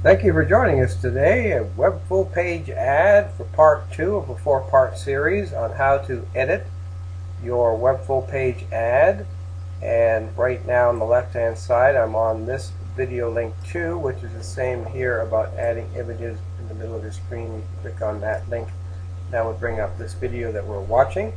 Thank you for joining us today. A web full page ad for part 2 of a 4-part series on how to edit your web full page ad. And right now on the left hand side I'm on this video link 2, which is the same here about adding images in the middle of your screen. You can click on that link. That would bring up this video that we're watching.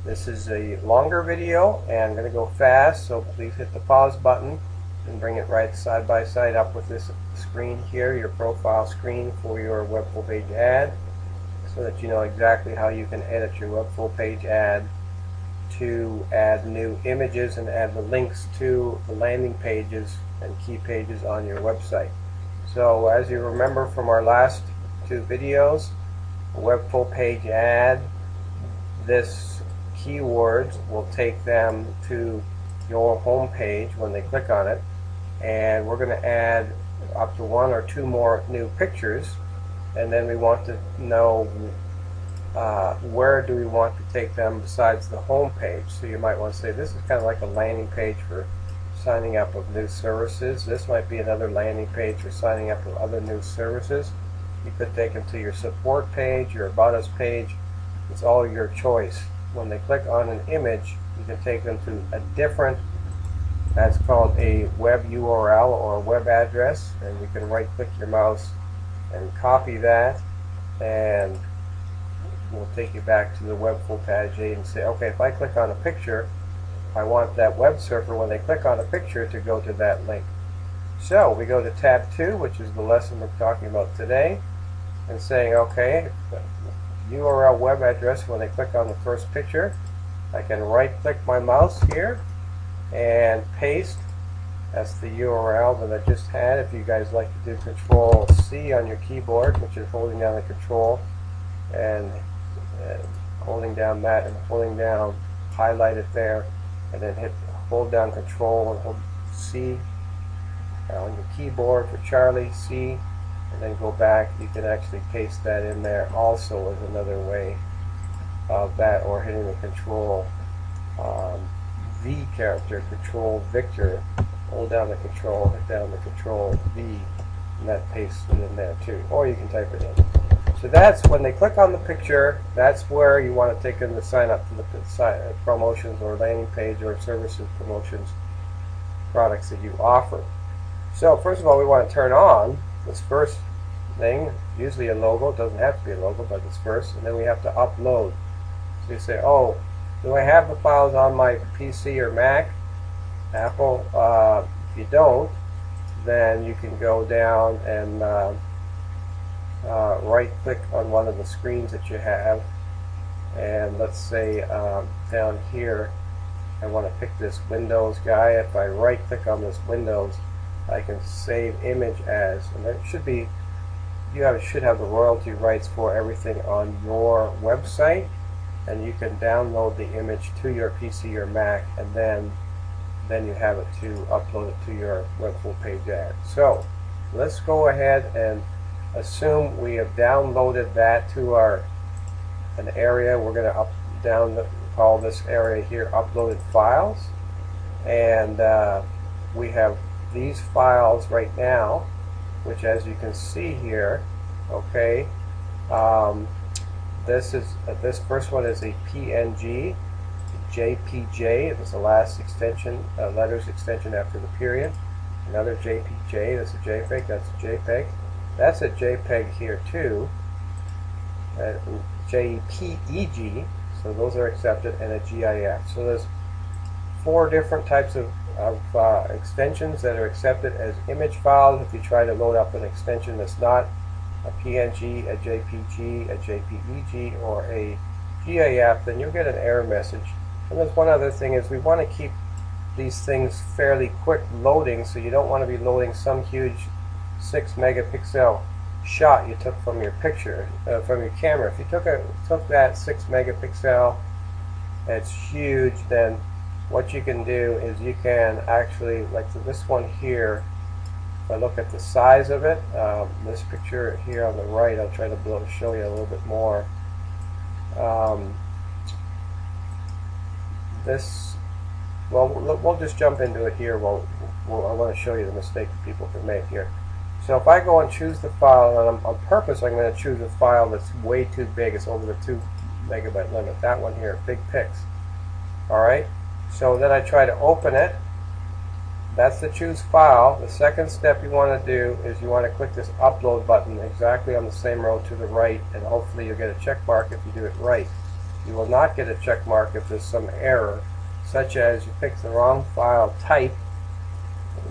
This is a longer video and I'm going to go fast, so please hit the pause button and bring it right side by side up with this screen here, your profile screen for your web full page ad, so that you know exactly how you can edit your web full page ad to add new images and add the links to the landing pages and key pages on your website. So as you remember from our last 2 videos, a web full page ad, this keywords will take them to your home page when they click on it, and we're going to add up to 1 or 2 more new pictures, and then we want to know where do we want to take them besides the home page. So you might want to say this is kind of like a landing page for signing up of new services. This might be another landing page for signing up of other new services. You could take them to your support page, your about us page. It's all your choice. When they click on an image, you can take them to a different, that's called a web URL or a web address, and you can right click your mouse and copy that, and we'll take you back to the web full page and say, okay, if I click on a picture, I want that web surfer, when they click on a picture, to go to that link. So we go to tab 2, which is the lesson we're talking about today, and saying, okay, URL web address, when they click on the first picture, I can right click my mouse here and paste. That's the URL that I just had. If you guys like to do Control C on your keyboard, which is holding down the Control and holding down that and holding down, highlight it there, and then hold down Control and hold C on your keyboard for Charlie, C, and then go back. You can actually paste that in there also as another way of that, or hitting the Control V character, Control Victor, hold down the Control, hit down the Control V, and that pastes it in there too, or you can type it in. So that's when they click on the picture, that's where you want to take them to sign up for the promotions or landing page or services, promotions, products that you offer. So first of all, we want to turn on this first thing, usually a logo. It doesn't have to be a logo, but it's first, and then we have to upload. So you say, oh, do I have the files on my PC or Mac? Apple. If you don't, then you can go down and right click on one of the screens that you have, and let's say down here I want to pick this Windows guy. If I right click on this Windows, I can save image as, and there should be, should have the royalty rights for everything on your website, and you can download the image to your PC or Mac, and then you have it to upload it to your web full page ad. So let's go ahead and assume we have downloaded that to an area. We're going to call this area here uploaded files, and we have these files right now, which, as you can see here, okay, this first one is a PNG, JPJ. It was the last extension, letters extension after the period. Another JPJ. That's a JPEG. That's a JPEG. That's a JPEG here too. JPEG. So those are accepted, and a GIF. So there's 4 different types of extensions that are accepted as image files. If you try to load up an extension that's not a PNG, a JPG, a JPEG, or a GIF, then you'll get an error message. And there's one other thing, is we want to keep these things fairly quick loading, so you don't want to be loading some huge 6 megapixel shot you took from your picture, from your camera. If you took that 6 megapixel, it's huge, then what you can do is you can actually, like this one here, if I look at the size of it, this picture here on the right, I'll try to show you a little bit more. Well, we'll just jump into it here. I want to show you the mistake that people can make here. So if I go and choose the file, and on purpose I'm going to choose a file that's way too big, it's over the 2 megabyte limit, that one here, Big Pics. Alright, so then I try to open it. That's the choose file. The second step you want to do is you want to click this upload button exactly on the same row to the right, and hopefully you'll get a check mark if you do it right. You will not get a check mark if there's some error, such as you picked the wrong file type,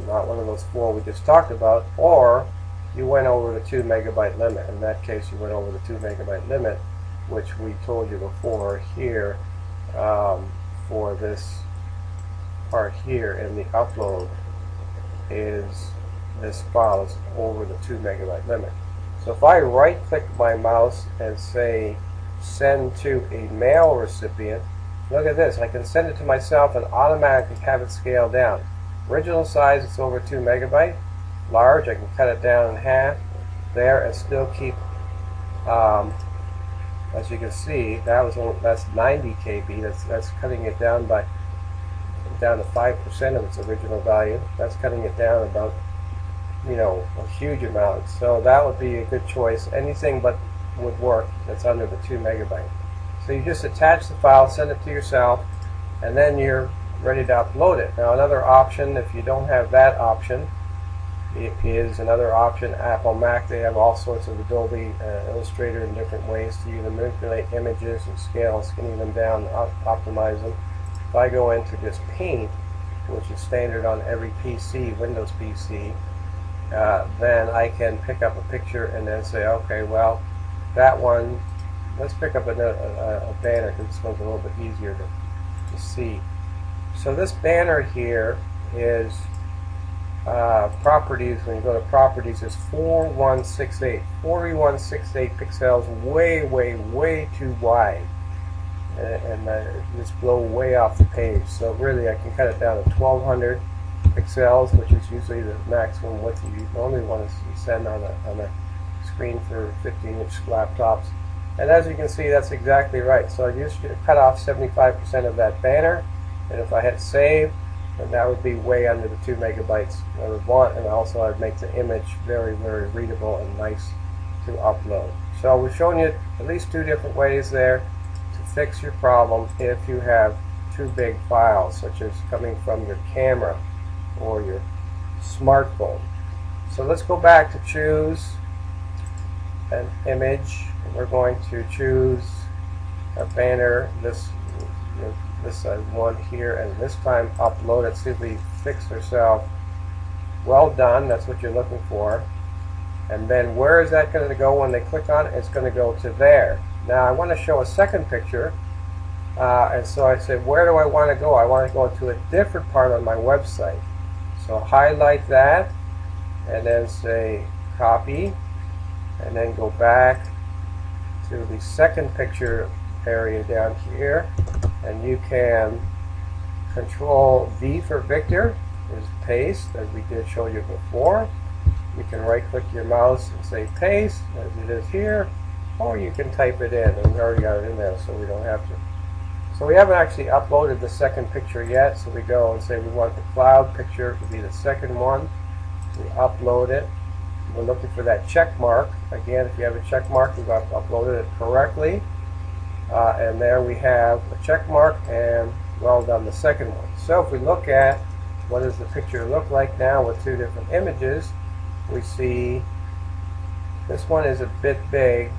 not one of those 4 we just talked about, or you went over the 2 megabyte limit. In that case, you went over the 2 megabyte limit, which we told you before here for this part here in the upload is this file is over the 2 megabyte limit. So if I right click my mouse and say send to a mail recipient, look at this, I can send it to myself and automatically have it scale down. Original size, it's over 2 megabyte. Large, I can cut it down in half there and still keep, as you can see, that's 90 KB. That's cutting it down to 5% of its original value. That's cutting it down about, a huge amount. So that would be a good choice. Anything but would work that's under the 2 megabyte. So you just attach the file, send it to yourself, and then you're ready to upload it. Now another option, if you don't have that option, it is another option, Apple, Mac. They have all sorts of Adobe Illustrator in different ways to either manipulate images and scale, skinny them down, optimize them. If I go into just Paint, which is standard on every PC, Windows PC, then I can pick up a picture and then say, okay, well, that one, let's pick up a banner because this one's a little bit easier to see. So this banner here is properties. When you go to properties, it's 4168. 4168 pixels, way too wide. And just blow way off the page. So really I can cut it down to 1200 pixels, which is usually the maximum width you normally want to send on a screen for 15-inch laptops. And as you can see, that's exactly right. So I used to cut off 75% of that banner, and if I hit save, then that would be way under the 2 megabytes I would want, and also I'd make the image very readable and nice to upload. So we've shown you at least 2 different ways there to fix your problem if you have too big files, such as coming from your camera or your smartphone. So let's go back to choose an image. We're going to choose a banner, this one here, and this time upload it. See if we fixed ourselves. Well done, that's what you're looking for. And then where is that going to go when they click on it? It's going to go to there. Now I want to show a second picture, and so I said, where do I want to go? I want to go to a different part on my website. So highlight that and then say copy, and then go back to the second picture area down here, and you can Control V for Victor is paste, as we did show you before. You can right click your mouse and say paste as it is here, or you can type it in, and we already got it in there so we don't have to. So we haven't actually uploaded the second picture yet, so we go and say we want the cloud picture to be the second one. We upload it. We're looking for that check mark. Again, if you have a check mark, we've uploaded it correctly. And there we have a check mark, and well done, the second one. So if we look at what does the picture look like now with 2 different images, we see this one is a bit big.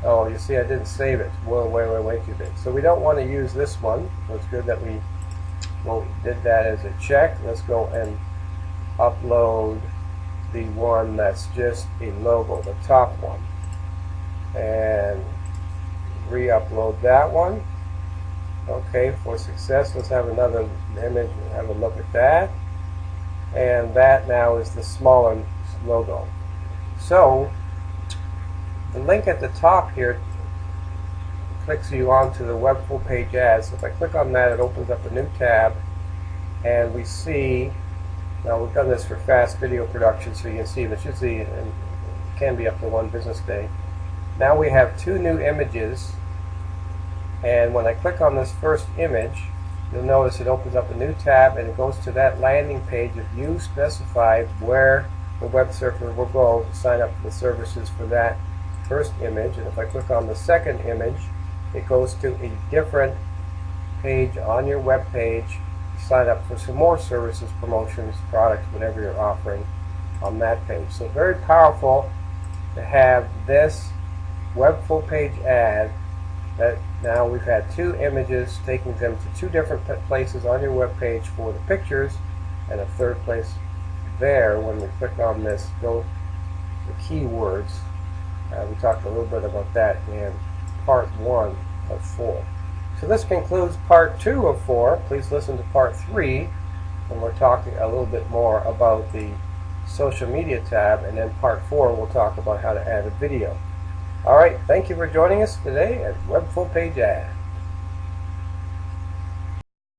Oh, you see I didn't save it. Way too big. So we don't want to use this one. So it's good that we did that as a check. Let's go and upload the one that's just a logo, the top one, and re-upload that one. Okay, for success, let's have another image and have a look at that. And that now is the smaller logo. So the link at the top here clicks you onto the web full page ads. So if I click on that, it opens up a new tab, and we see, now we've done this for fast video production, so you can see, but usually it can be up to 1 business day. Now we have 2 new images, and when I click on this first image, you'll notice it opens up a new tab, and it goes to that landing page if you specified where the web surfer will go to sign up for the services for that first image. And if I click on the second image, it goes to a different page on your web page. Sign up for some more services, promotions, products, whatever you're offering on that page. So very powerful to have this web full page ad. That now we've had two images, taking them to two different places on your web page for the pictures, and a third place there when we click on this, go the keywords. We talked a little bit about that in part 1 of 4. So this concludes part 2 of 4. Please listen to part 3 when we're talking a little bit more about the social media tab, and then part 4 we'll talk about how to add a video. Alright, thank you for joining us today at Web Full Page Ad.